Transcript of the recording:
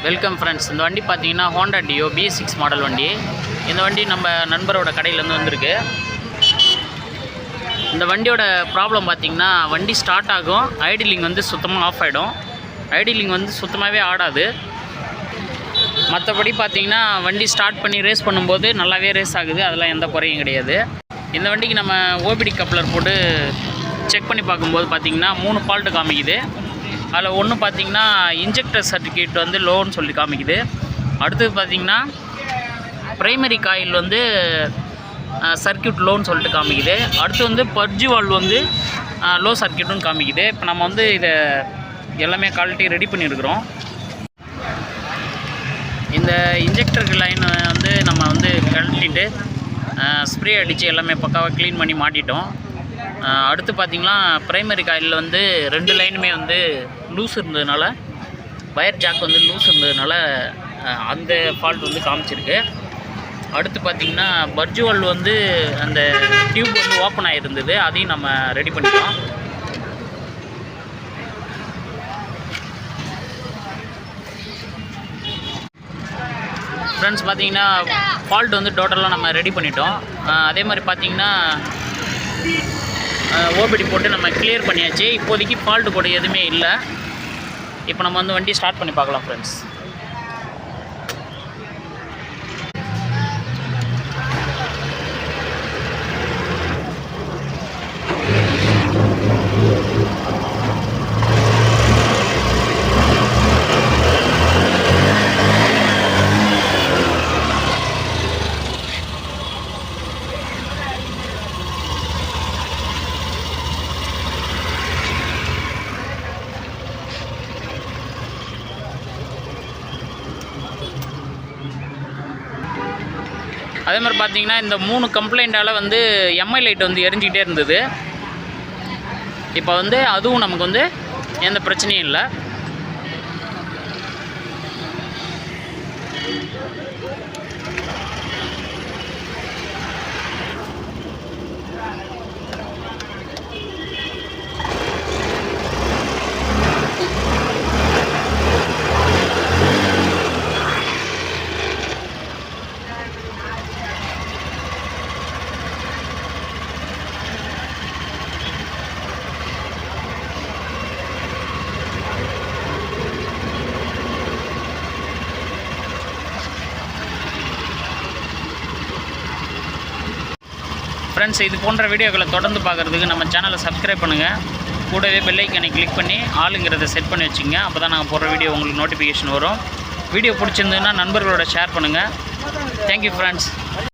Welcome friends. இந்த வண்டி பார்த்தீங்கன்னா ஹோண்டா டியோ B6 மாடல் வண்டி. இந்த வண்டி நம்ம நண்பரோட கடையிலேருந்து வந்திருக்கு. இந்த வண்டியோட ப்ராப்ளம் பார்த்திங்கன்னா வண்டி ஸ்டார்ட் ஆகும், ஐடிலிங் வந்து சுத்தமாக ஆஃப் ஆகிடும். ஐடிலிங் வந்து சுத்தமாகவே ஆடாது. மற்றபடி பார்த்திங்கன்னா வண்டி ஸ்டார்ட் பண்ணி ரேஸ் பண்ணும்போது நல்லாவே ரேஸ் ஆகுது, அதெல்லாம் எந்த குறையும் கிடையாது. இந்த வண்டிக்கு நம்ம ஓபிடி கப்ளர் போட்டு செக் பண்ணி பார்க்கும்போது பார்த்திங்கன்னா 3 ஃபால்ட்டு காமிக்குது. அதில் ஒன்று பார்த்திங்கன்னா இன்ஜெக்டர் சர்டிஃபிகேட் வந்து லோன்னு சொல்லி காமிக்குது. அடுத்தது பார்த்திங்கன்னா ப்ரைமரி காயில் வந்து சர்க்கியூட் லோன்னு சொல்லிட்டு காமிக்குது. அடுத்து வந்து பர்ஜி வால்வ் வந்து லோ சர்க்கியூட்டுன்னு காமிக்குது. இப்போ நம்ம வந்து இதை எல்லாமே குவாலிட்டி ரெடி பண்ணியிருக்கிறோம். இந்த இன்ஜெக்டர் லைன் வந்து நம்ம வந்து கழட்டிட்டு ஸ்ப்ரே அடித்து எல்லாமே பக்காவாக க்ளீன் பண்ணி மாட்டிட்டோம். அடுத்து பார்த்திங்கன்னா ப்ரைமரி காயில் வந்து 2 லைனுமே வந்து லூஸ் இருந்ததுனால, வயர் ஜாக் வந்து லூஸ் இருந்ததுனால அந்த ஃபால்ட் வந்து காமிச்சிருக்கு. அடுத்து பார்த்திங்கன்னா பர்ஜி வால்வ் வந்து அந்த டியூப் வந்து ஓப்பன் ஆகிருந்தது, அதையும் நம்ம ரெடி பண்ணிட்டோம். ஃப்ரெண்ட்ஸ் பார்த்திங்கன்னா ஃபால்ட் வந்து டோட்டலாக நம்ம ரெடி பண்ணிட்டோம். அதே மாதிரி பார்த்திங்கன்னா ஓபிடி போட்டு நம்ம கிளியர் பண்ணியாச்சு. இப்போதைக்கு ஃபால்ட்டு கூட எதுவுமே இல்லை. இப்போ நம்ம வந்து வண்டி ஸ்டார்ட் பண்ணி பார்க்கலாம் ஃப்ரெண்ட்ஸ். அதே மாதிரி பார்த்தீங்கன்னா இந்த 3 கம்ப்ளைண்ட்டால் வந்து எம்ஐ லைட் வந்து எரிஞ்சிக்கிட்டே இருந்தது. இப்போ வந்து அதுவும் நமக்கு வந்து எந்த பிரச்சனையும் இல்லை. ஃப்ரெண்ட்ஸ், இது போன்ற வீடியோக்களை தொடர்ந்து பார்க்குறதுக்கு நம்ம சேனலை சப்ஸ்கிரைப் பண்ணுங்கள். கூடவே பெல் ஐக்கானை கிளிக் பண்ணி ஆளுங்கிறத செட் பண்ணி வச்சுங்க. அப்போ தான் நாங்கள் போடுற வீடியோ உங்களுக்கு நோட்டிஃபிகேஷன் வரும். வீடியோ பிடிச்சிருந்ததுன்னா நண்பர்களோட ஷேர் பண்ணுங்கள். Thank you friends.